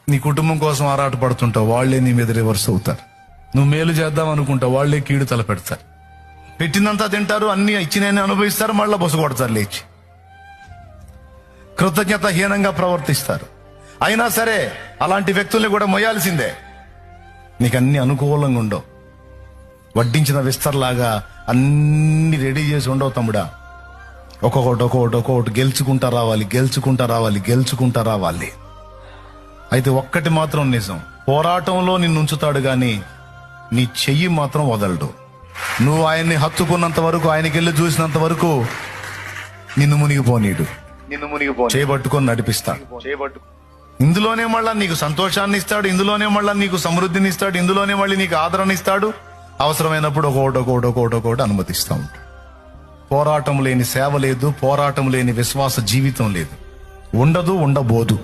నీ కుటుంబం కోసం ఆరాట పడుతుంటావు, వాళ్లే నీ మీద రివర్స్ అవుతారు. నువ్వు మేలు చేద్దాం అనుకుంటావు, వాళ్లే కీడు తల పెడతారు. పెట్టిందంతా తింటారు, అన్ని ఇచ్చినని అనుభవిస్తారు, మళ్ళా బొసు కొడతారు లేచి. కృతజ్ఞతాహీనంగా ప్రవర్తిస్తారు. అయినా సరే అలాంటి వ్యక్తుల్ని కూడా మొయ్యాల్సిందే. నీకు అన్ని అనుకూలంగా ఉండవు. వడ్డించిన విస్తర్లాగా అన్ని రెడీ చేసి ఉండవు తమ్ముడా. ఒక్కొక్కటి గెలుచుకుంటా రావాలి. అయితే ఒక్కటి మాత్రం నిజం, పోరాటంలో నిన్ను ఉంచుతాడు గాని నీ చెయ్యి మాత్రం వదలడు. నువ్వు ఆయన్ని హత్తుకున్నంత వరకు, ఆయనకెళ్ళి చూసినంత వరకు నిన్ను మునిగిపోనీడు. చేపట్టుకొని నడిపిస్తాడు. ఇందులోనే మళ్ళా నీకు సంతోషాన్ని ఇస్తాడు, ఇందులోనే మళ్ళా నీకు సమృద్ధిని ఇస్తాడు, ఇందులోనే మళ్ళీ నీకు ఆదరణ ఇస్తాడు. అవసరమైనప్పుడు ఒకటి అనుమతిస్తా ఉంటాడు. పోరాటం లేని సేవ లేదు, పోరాటం లేని విశ్వాస జీవితం లేదు, ఉండబోదు.